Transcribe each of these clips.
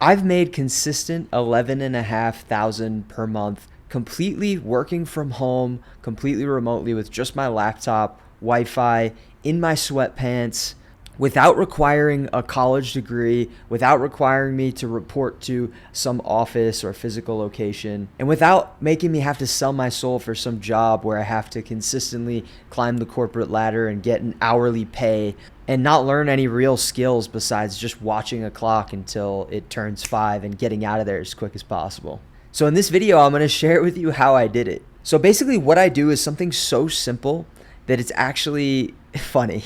I've made consistent 11,500 per month, completely working from home, completely remotely with just my laptop, Wi-Fi, in my sweatpants, without requiring a college degree, without requiring me to report to some office or physical location, and without making me have to sell my soul for some job where I have to consistently climb the corporate ladder and get an hourly pay and not learn any real skills besides just watching a clock until it turns 5 and getting out of there as quick as possible. So in this video, I'm going to share with you how I did it. So basically what I do is something so simple that it's actually funny,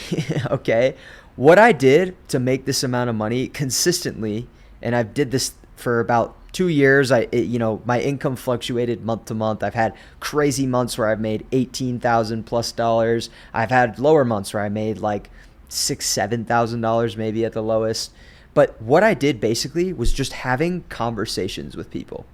okay? What I did to make this amount of money consistently, and I've did this for about 2 years. My income fluctuated month to month. I've had crazy months where I've made $18,000 plus dollars. I've had lower months where I made like $6,000-$7,000 maybe at the lowest. But what I did basically was just having conversations with people.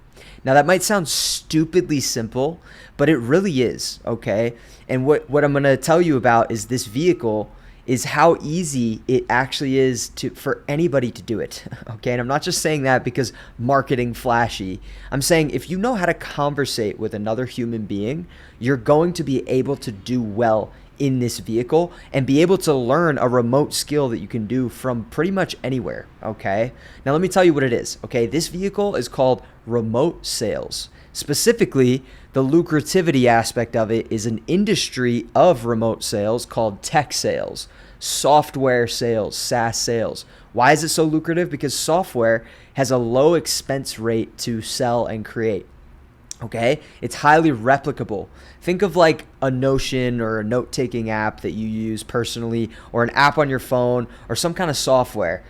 Now that might sound stupidly simple, but it really is, okay? And what I'm gonna tell you about is this vehicle is how easy it actually is for anybody to do it, okay? And I'm not just saying that because marketing flashy. I'm saying if you know how to conversate with another human being, you're going to be able to do well in this vehicle and be able to learn a remote skill that you can do from pretty much anywhere, okay? Now let me tell you what it is, okay? This vehicle is called remote sales. Specifically, the lucrativity aspect of it is an industry of remote sales called tech sales, software sales, SaaS sales. Why is it so lucrative? Because software has a low expense rate to sell and create. Okay, it's highly replicable. Think of like a Notion or a note-taking app that you use personally, or an app on your phone, or some kind of software.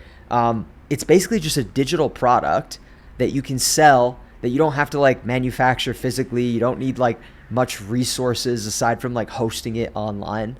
It's basically just a digital product that you can sell, that you don't have to like manufacture physically. You don't need like much resources aside from like hosting it online.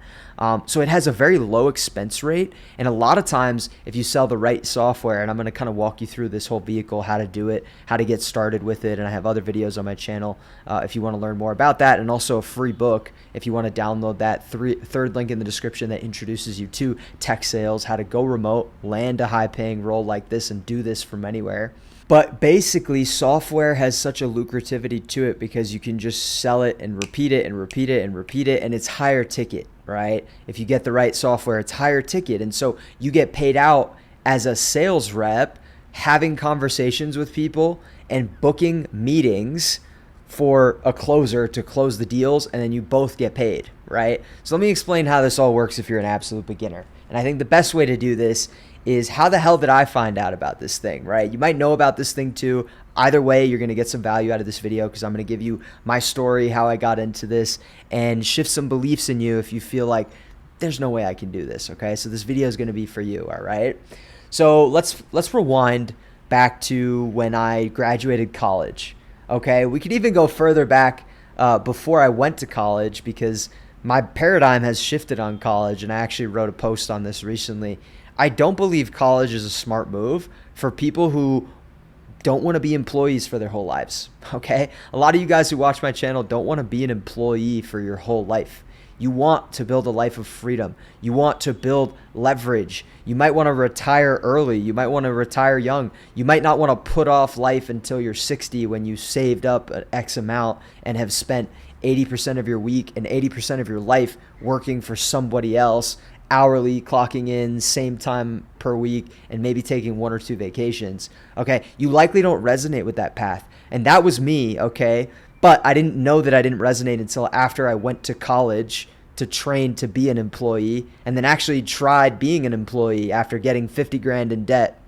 So it has a very low expense rate. And a lot of times if you sell the right software, and I'm going to kind of walk you through this whole vehicle, how to do it, how to get started with it. And I have other videos on my channel if you want to learn more about that, and also a free book if you want to download that. Third link in the description that introduces you to tech sales, how to go remote, land a high paying role like this, and do this from anywhere. But basically, software has such a lucrativity to it because you can just sell it and repeat it and repeat it and repeat it, and it's higher ticket, right? If you get the right software, it's higher ticket. And so you get paid out as a sales rep, having conversations with people and booking meetings for a closer to close the deals, and then you both get paid, right? So let me explain how this all works if you're an absolute beginner. And I think the best way to do this is, how the hell did I find out about this thing, right? You might know about this thing too. Either way, you're going to get some value out of this video because I'm going to give you my story, how I got into this, and shift some beliefs in you if you feel like there's no way I can do this, okay? So this video is going to be for you, all right? So let's rewind back to when I graduated college, okay? We could even go further back before I went to college, because my paradigm has shifted on college, and I actually wrote a post on this recently. I don't believe college is a smart move for people who don't want to be employees for their whole lives, okay? A lot of you guys who watch my channel don't want to be an employee for your whole life. You want to build a life of freedom. You want to build leverage. You might want to retire early. You might want to retire young. You might not want to put off life until you're 60 when you saved up an X amount and have spent 80% of your week and 80% of your life working for somebody else, hourly, clocking in, same time per week, and maybe taking 1 or 2 vacations, okay? You likely don't resonate with that path. And that was me, okay? But I didn't know that I didn't resonate until after I went to college to train to be an employee, and then actually tried being an employee after getting 50 grand in debt.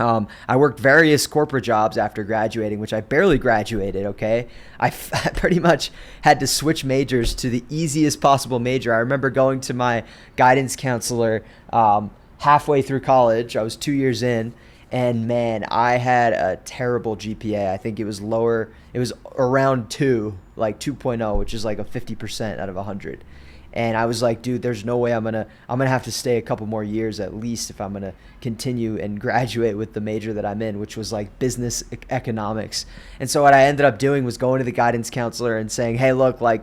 I worked various corporate jobs after graduating, which I barely graduated, okay? I pretty much had to switch majors to the easiest possible major. I remember going to my guidance counselor halfway through college. I was 2 years in, and man, I had a terrible GPA. I think it was lower. It was around 2, like 2.0, which is like a 50% out of 100. And I was like, dude, there's no way I'm gonna have to stay a couple more years at least if I'm gonna continue and graduate with the major that I'm in, which was like business economics. And so what I ended up doing was going to the guidance counselor and saying, hey, look, like,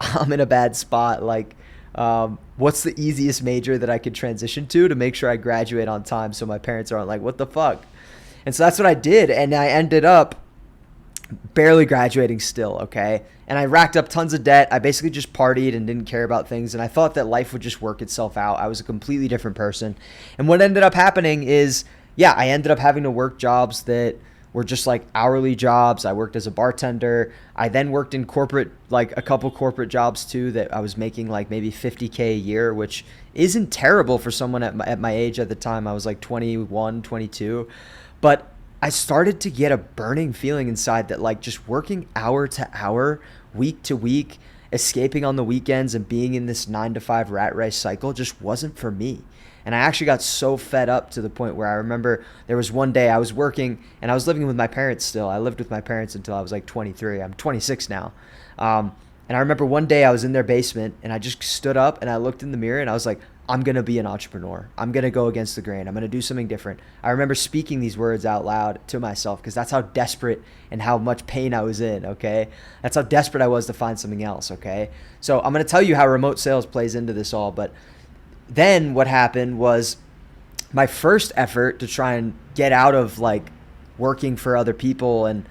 I'm in a bad spot. Like, what's the easiest major that I could transition to make sure I graduate on time so my parents aren't like, what the fuck? And so that's what I did. And I ended up barely graduating still, okay? And I racked up tons of debt. I basically just partied and didn't care about things. And I thought that life would just work itself out. I was a completely different person. And what ended up happening is, yeah, I ended up having to work jobs that were just like hourly jobs. I worked as a bartender. I then worked in corporate, like a couple corporate jobs too, that I was making like maybe 50K a year, which isn't terrible for someone at my age at the time. I was like 21, 22. But I started to get a burning feeling inside that like just working hour to hour, week to week, escaping on the weekends and being in this 9 to 5 rat race cycle just wasn't for me. And I actually got so fed up to the point where I remember there was one day I was working and I was living with my parents still. I lived with my parents until I was like 23. I'm 26 now. And I remember one day I was in their basement and I just stood up and I looked in the mirror and I was like, I'm going to be an entrepreneur. I'm going to go against the grain. I'm going to do something different. I remember speaking these words out loud to myself because that's how desperate and how much pain I was in, okay? That's how desperate I was to find something else, okay? So I'm going to tell you how remote sales plays into this all, but then what happened was my first effort to try and get out of like working for other people and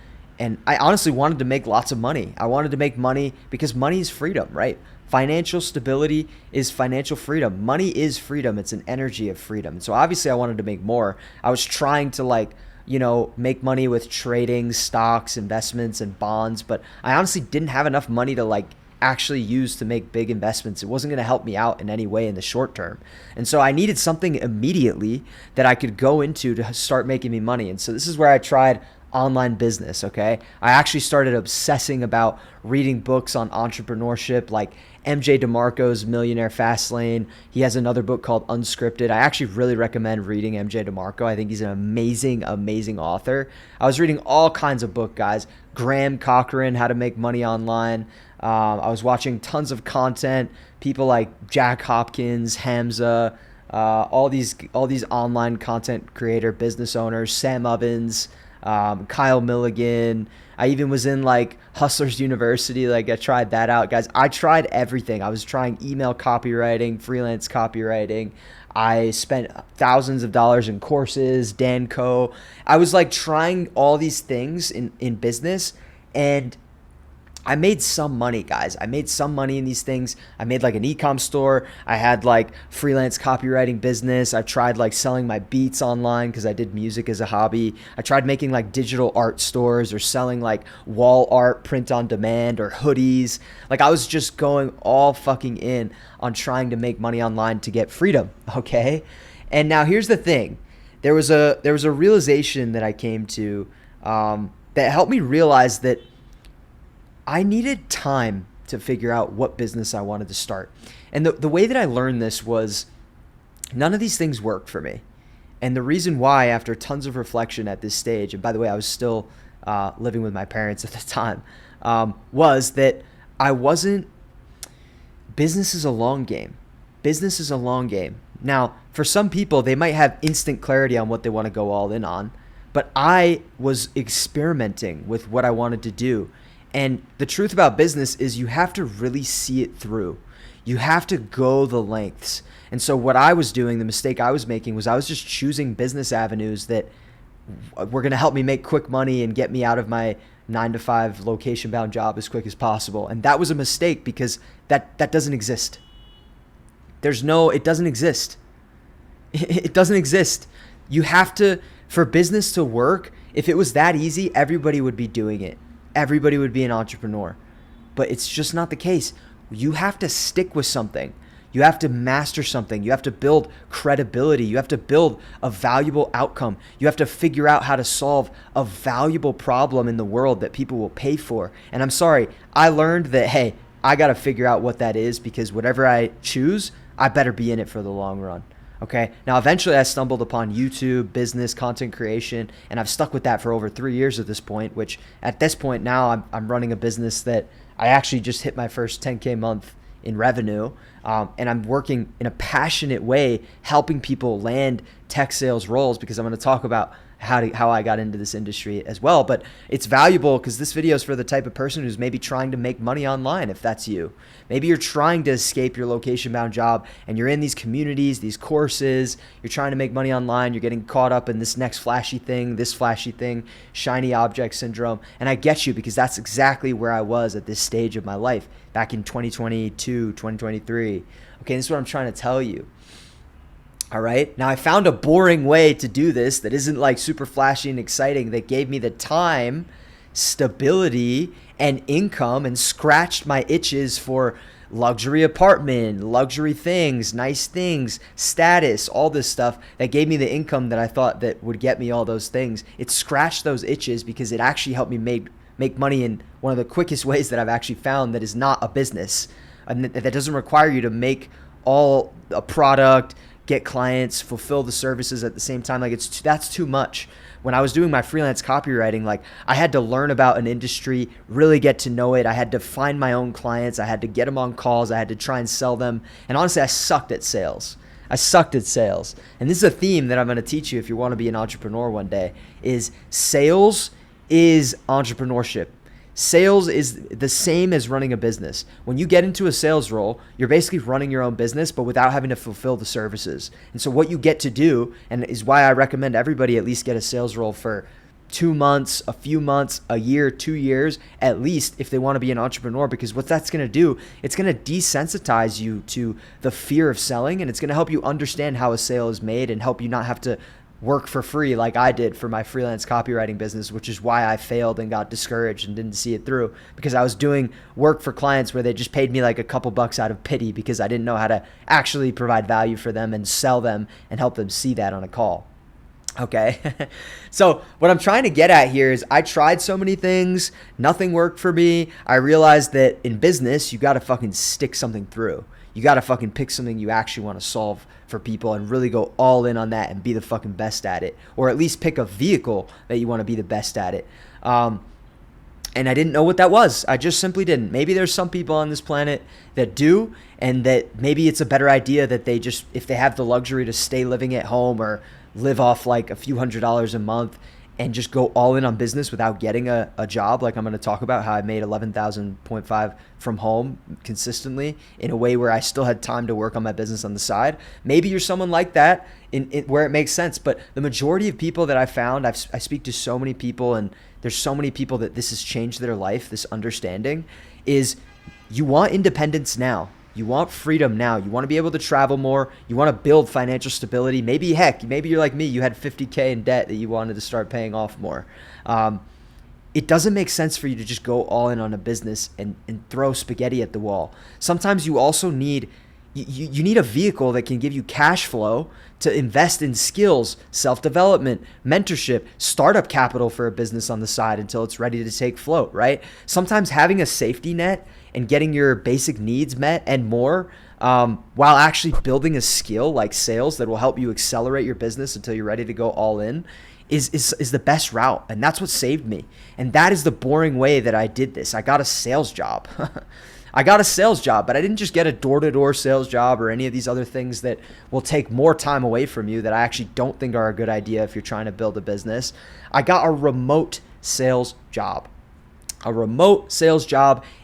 I honestly wanted to make lots of money. I wanted to make money because money is freedom, right? Financial stability is financial freedom. Money is freedom. It's an energy of freedom. And so obviously I wanted to make more. I was trying to like, make money with trading, stocks, investments, and bonds, but I honestly didn't have enough money to like actually use to make big investments. It wasn't going to help me out in any way in the short term. And so I needed something immediately that I could go into to start making me money. And so this is where I tried online business, okay? I actually started obsessing about reading books on entrepreneurship like MJ DeMarco's Millionaire Fastlane. He has another book called Unscripted. I actually really recommend reading MJ DeMarco. I think he's an amazing, amazing author. I was reading all kinds of books, guys. Graham Cochran, How to Make Money Online. I was watching tons of content. People like Jack Hopkins, Hamza, all these online content creator business owners, Sam Ovens, Kyle Milligan. I even was in like Hustlers University. Like I tried that out, guys. I tried everything. I was trying email copywriting, freelance copywriting. I spent thousands of dollars in courses, Danco. I was like trying all these things in business, and I made some money, guys. I made some money in these things. I made like an e-com store. I had like freelance copywriting business. I tried like selling my beats online because I did music as a hobby. I tried making like digital art stores or selling like wall art, print on demand, or hoodies. Like I was just going all fucking in on trying to make money online to get freedom, okay? And now here's the thing. There was a realization that I came to that helped me realize that I needed time to figure out what business I wanted to start. And the way that I learned this was none of these things worked for me. And the reason why, after tons of reflection at this stage, and by the way, I was still living with my parents at the time, was that business is a long game. Business is a long game. Now, for some people, they might have instant clarity on what they want to go all in on, but I was experimenting with what I wanted to do. And the truth about business is you have to really see it through. You have to go the lengths. And so what I was doing, the mistake I was making, was I was just choosing business avenues that were going to help me make quick money and get me out of my 9 to 5 location-bound job as quick as possible. And that was a mistake because that doesn't exist. It doesn't exist. It doesn't exist. You have to, for business to work, if it was that easy, everybody would be doing it. Everybody would be an entrepreneur, but it's just not the case. You have to stick with something. You have to master something. You have to build credibility. You have to build a valuable outcome. You have to figure out how to solve a valuable problem in the world that people will pay for. And I'm sorry, I learned that, hey, I got to figure out what that is because whatever I choose, I better be in it for the long run. Okay. Now, eventually I stumbled upon YouTube, business, content creation, and I've stuck with that for over 3 years at this point, which at this point now I'm running a business that I actually just hit my first 10K month in revenue. And I'm working in a passionate way, helping people land tech sales roles because I'm going to talk about how I got into this industry as well. But it's valuable because this video is for the type of person who's maybe trying to make money online, if that's you. Maybe you're trying to escape your location-bound job and you're in these communities, these courses, you're trying to make money online, you're getting caught up in this next flashy thing, this flashy thing, shiny object syndrome. And I get you, because that's exactly where I was at this stage of my life back in 2022, 2023. Okay, this is what I'm trying to tell you. All right. Now I found a boring way to do this that isn't like super flashy and exciting, that gave me the time, stability, and income, and scratched my itches for luxury apartment, luxury things, nice things, status, all this stuff that gave me the income that I thought that would get me all those things. It scratched those itches because it actually helped me make money in one of the quickest ways that I've actually found that is not a business, and that doesn't require you to make all a product, get clients, fulfill the services at the same time. Like that's too much. When I was doing my freelance copywriting, like I had to learn about an industry, really get to know it. I had to find my own clients. I had to get them on calls. I had to try and sell them. And honestly, I sucked at sales. And this is a theme that I'm going to teach you if you want to be an entrepreneur one day, is sales is entrepreneurship. Sales is the same as running a business. When you get into a sales role, you're basically running your own business, but without having to fulfill the services. And so what you get to do, and is why I recommend everybody at least get a sales role for 2 months, a few months, a year, 2 years, at least, if they want to be an entrepreneur, because what that's going to do, it's going to desensitize you to the fear of selling, and it's going to help you understand how a sale is made and help you not have to work for free like I did for my freelance copywriting business, which is why I failed and got discouraged and didn't see it through, because I was doing work for clients where they just paid me like a couple bucks out of pity because I didn't know how to actually provide value for them and sell them and help them see that on a call. Okay. So what I'm trying to get at here is I tried so many things, nothing worked for me. I realized that in business, you got to fucking stick something through. You got to fucking pick something you actually want to solve for people and really go all in on that and be the fucking best at it, or at least pick a vehicle that you want to be the best at it. And I didn't know what that was. I just simply didn't. Maybe there's some people on this planet that do, and that maybe it's a better idea that they just, if they have the luxury to stay living at home or live off like a few $100s a month and just go all in on business without getting a job. Like I'm going to talk about how I made 11,000.5 from home consistently in a way where I still had time to work on my business on the side. Maybe you're someone like that in where it makes sense. But the majority of people that I found, I speak to so many people, and there's so many people that this has changed their life, this understanding, is you want independence now. You want freedom now. You want to be able to travel more. You want to build financial stability. Maybe you're like me. You had $50K in debt that you wanted to start paying off more. It doesn't make sense for you to just go all in on a business and throw spaghetti at the wall. Sometimes you also need you need a vehicle that can give you cash flow to invest in skills, self-development, mentorship, startup capital for a business on the side until it's ready to take float, right? Sometimes having a safety net and getting your basic needs met and more, while actually building a skill like sales that will help you accelerate your business until you're ready to go all in, is the best route. And that's what saved me. And that is the boring way that I did this. I got a sales job. But I didn't just get a door-to-door sales job or any of these other things that will take more time away from you that I actually don't think are a good idea if you're trying to build a business. I got a remote sales job.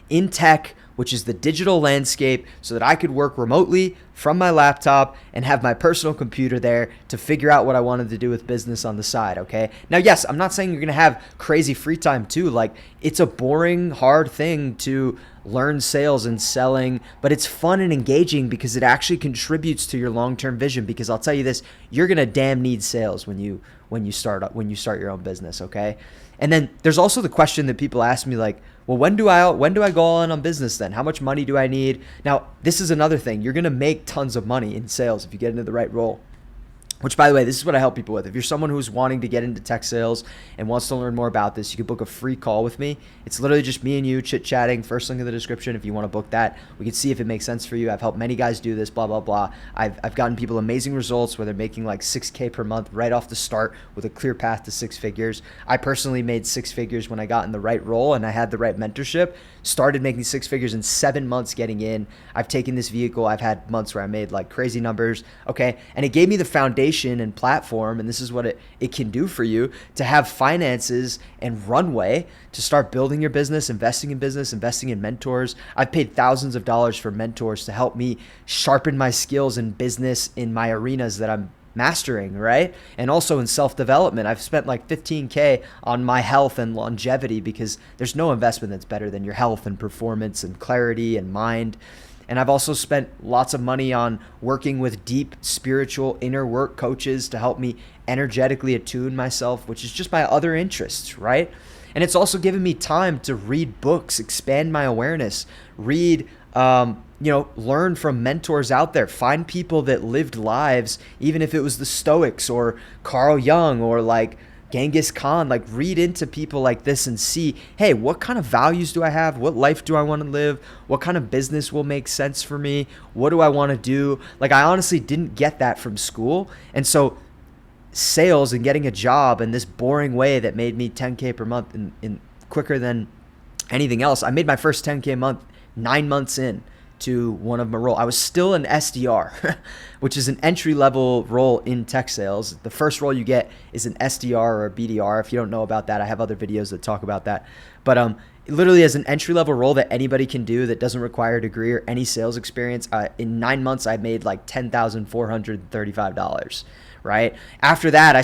In tech, which is the digital landscape, so that I could work remotely from my laptop and have my personal computer there to figure out what I wanted to do with business on the side, okay? Now, yes, I'm not saying you're going to have crazy free time too. Like, it's a boring, hard thing to learn sales and selling, but it's fun and engaging because it actually contributes to your long-term vision. Because I'll tell you this, you're going to damn need sales when you start your own business, okay? And then there's also the question that people ask me, like, well, when do I go all in on business then? How much money do I need? Now, this is another thing. You're going to make tons of money in sales if you get into the right role. Which, by the way, this is what I help people with. If you're someone who's wanting to get into tech sales and wants to learn more about this, you can book a free call with me. It's literally just me and you chit-chatting. First link in the description if you want to book that. We can see if it makes sense for you. I've helped many guys do this, blah, blah, blah. I've gotten people amazing results where they're making like $6K per month right off the start with a clear path to 6 figures. I personally made 6 figures when I got in the right role and I had the right mentorship. Started making 6 figures in 7 months getting in. I've taken this vehicle. I've had months where I made like crazy numbers, okay? And it gave me the foundation foundation and platform, and this is what it can do for you to have finances and runway to start building your business, investing in mentors. I've paid thousands of dollars for mentors to help me sharpen my skills in business in my arenas that I'm mastering, right? And also in self-development. I've spent like 15K on my health and longevity because there's no investment that's better than your health and performance and clarity and mind. And I've also spent lots of money on working with deep spiritual inner work coaches to help me energetically attune myself, which is just my other interests, right? And it's also given me time to read books, expand my awareness, read, learn from mentors out there, find people that lived lives, even if it was the Stoics or Carl Jung or like Genghis Khan, like read into people like this and see, hey, what kind of values do I have? What life do I want to live? What kind of business will make sense for me? What do I want to do? Like, I honestly didn't get that from school. And so sales and getting a job in this boring way that made me 10K per month in quicker than anything else. I made my first 10K a month 9 months in to one of my role. I was still an SDR, which is an entry-level role in tech sales. The first role you get is an SDR or a BDR. If you don't know about that, I have other videos that talk about that. But literally as an entry-level role that anybody can do that doesn't require a degree or any sales experience, in 9 months I made like $10,435. Right? After that, I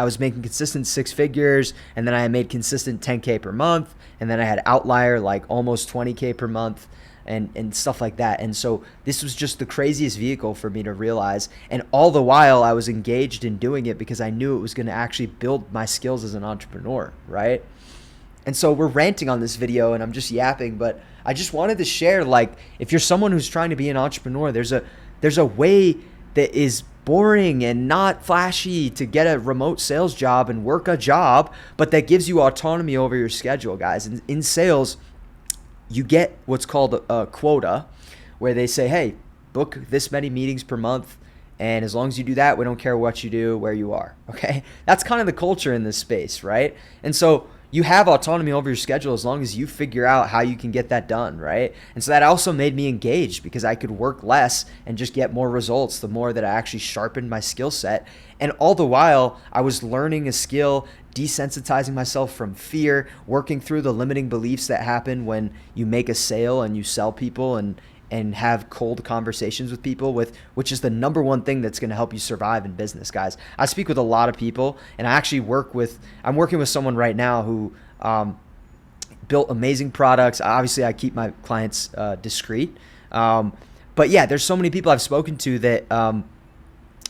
was making consistent 6 figures, and then I made consistent 10K per month, and then I had outlier like almost 20K per month and stuff like that. And so this was just the craziest vehicle for me to realize. And all the while I was engaged in doing it because I knew it was going to actually build my skills as an entrepreneur, right? And so we're ranting on this video and I'm just yapping, but I just wanted to share, like, if you're someone who's trying to be an entrepreneur, there's a way that is boring and not flashy to get a remote sales job and work a job, but that gives you autonomy over your schedule, guys. And in sales, you get what's called a quota, where they say, hey, book this many meetings per month, and as long as you do that, we don't care what you do, where you are, okay? That's kind of the culture in this space, right? And so you have autonomy over your schedule as long as you figure out how you can get that done, right? And so that also made me engaged because I could work less and just get more results the more that I actually sharpened my skill set. And all the while, I was learning a skill, desensitizing myself from fear, working through the limiting beliefs that happen when you make a sale and you sell people and have cold conversations with people, which is the number one thing that's going to help you survive in business, guys. I speak with a lot of people, and I'm working with someone right now who built amazing products. Obviously, I keep my clients discreet. But yeah, there's so many people I've spoken to that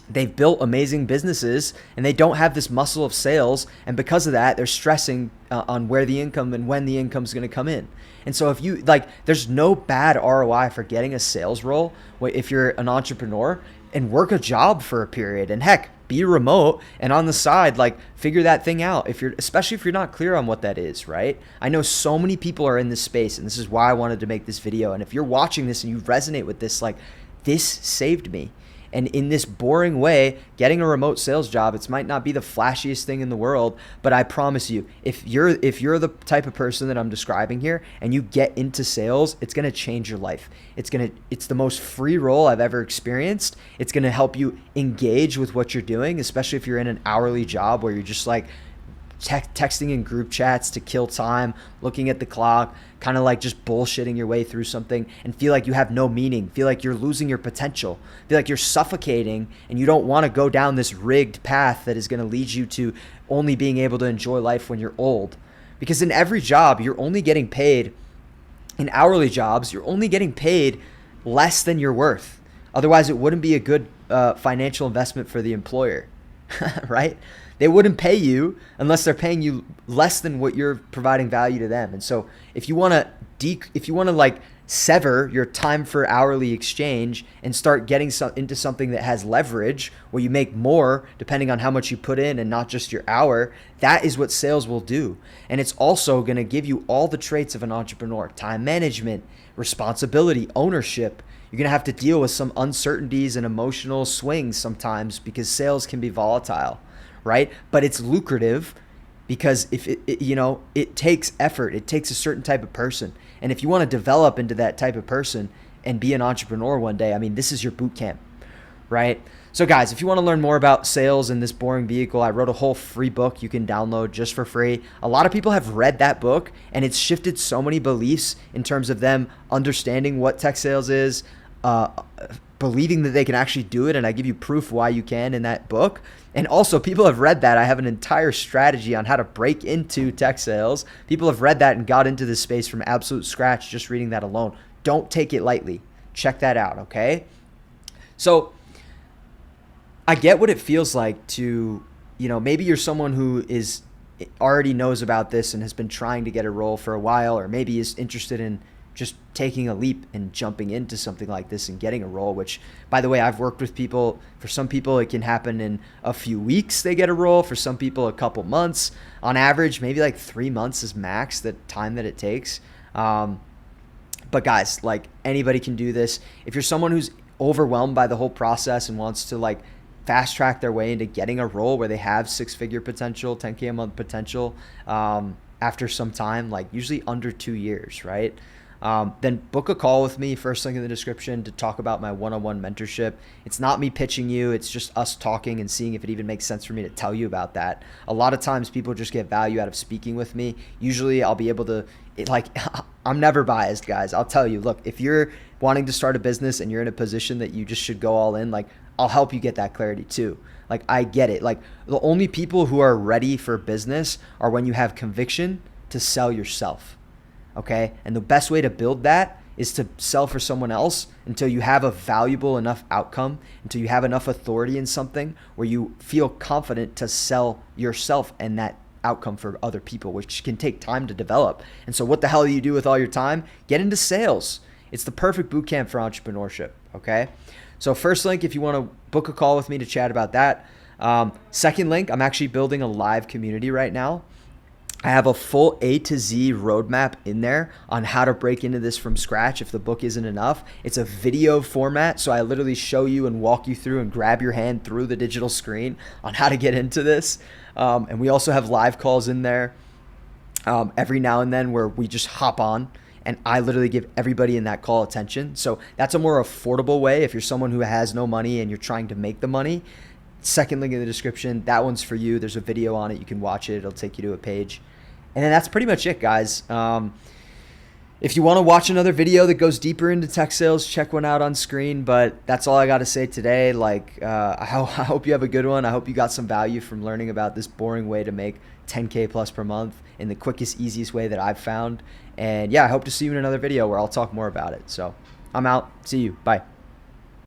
they've built amazing businesses and they don't have this muscle of sales. And because of that, they're stressing on where the income and when the income is going to come in. And so if you there's no bad ROI for getting a sales role if you're an entrepreneur, and work a job for a period, and heck, be remote and on the side, figure that thing out. Especially if you're not clear on what that is, right? I know so many people are in this space, and this is why I wanted to make this video. And if you're watching this and you resonate with this, this saved me. And in this boring way, getting a remote sales job, it might not be the flashiest thing in the world, but I promise you, if you're the type of person that I'm describing here and you get into sales, it's going to change your life. It's the most free role I've ever experienced. It's going to help you engage with what you're doing, especially if you're in an hourly job where you're just texting in group chats to kill time, looking at the clock, kind of just bullshitting your way through something, and feel like you have no meaning, feel like you're losing your potential, feel like you're suffocating, and you don't want to go down this rigged path that is going to lead you to only being able to enjoy life when you're old. Because in every job, you're only getting paid, in hourly jobs, you're only getting paid less than you're worth. Otherwise, it wouldn't be a good financial investment for the employer, right? They wouldn't pay you unless they're paying you less than what you're providing value to them. And so if you want to sever your time for hourly exchange and start getting into something that has leverage where you make more depending on how much you put in and not just your hour, that is what sales will do. And it's also going to give you all the traits of an entrepreneur: time management, responsibility, ownership. You're going to have to deal with some uncertainties and emotional swings sometimes because sales can be volatile, right? But it's lucrative because if it takes effort. It takes a certain type of person. And if you want to develop into that type of person and be an entrepreneur one day, this is your boot camp, right? So guys, if you want to learn more about sales in this boring vehicle, I wrote a whole free book you can download just for free. A lot of people have read that book and it's shifted so many beliefs in terms of them understanding what tech sales is, uh, believing that they can actually do it. And I give you proof why you can in that book. And also people have read that. I have an entire strategy on how to break into tech sales. People have read that and got into this space from absolute scratch just reading that alone. Don't take it lightly. Check that out, okay? So I get what it feels like to, maybe you're someone who is already knows about this and has been trying to get a role for a while, or maybe is interested in just taking a leap and jumping into something like this and getting a role, which, by the way, I've worked with people. For some people, it can happen in a few weeks they get a role. For some people, a couple months. On average, maybe like 3 months is max the time that it takes. But guys, like anybody can do this. If you're someone who's overwhelmed by the whole process and wants to like fast track their way into getting a role where they have 6-figure potential, 10K a month potential, after some time, like usually under 2 years, right? Then book a call with me, first link in the description, to talk about my one-on-one mentorship. It's not me pitching you. It's just us talking and seeing if it even makes sense for me to tell you about that. A lot of times people just get value out of speaking with me. Usually I'll be able to, I'm never biased, guys. I'll tell you, look, if you're wanting to start a business and you're in a position that you just should go all in, like I'll help you get that clarity too. Like I get it. Like the only people who are ready for business are when you have conviction to sell yourself. Okay. And the best way to build that is to sell for someone else until you have a valuable enough outcome, until you have enough authority in something where you feel confident to sell yourself and that outcome for other people, which can take time to develop. And so what the hell do you do with all your time? Get into sales. It's the perfect boot camp for entrepreneurship. Okay. So first link, if you want to book a call with me to chat about that. Second link, I'm actually building a live community right now. I have a full A to Z roadmap in there on how to break into this from scratch if the book isn't enough. It's a video format, so I literally show you and walk you through and grab your hand through the digital screen on how to get into this. And we also have live calls in there every now and then where we just hop on and I literally give everybody in that call attention. So that's a more affordable way if you're someone who has no money and you're trying to make the money. Second link in the description, that one's for you. There's a video on it. You can watch it. It'll take you to a page. And then that's pretty much it, guys. If you want to watch another video that goes deeper into tech sales, check one out on screen. But that's all I got to say today. I hope you have a good one. I hope you got some value from learning about this boring way to make 10K plus per month in the quickest, easiest way that I've found. And yeah, I hope to see you in another video where I'll talk more about it. So I'm out. See you. Bye.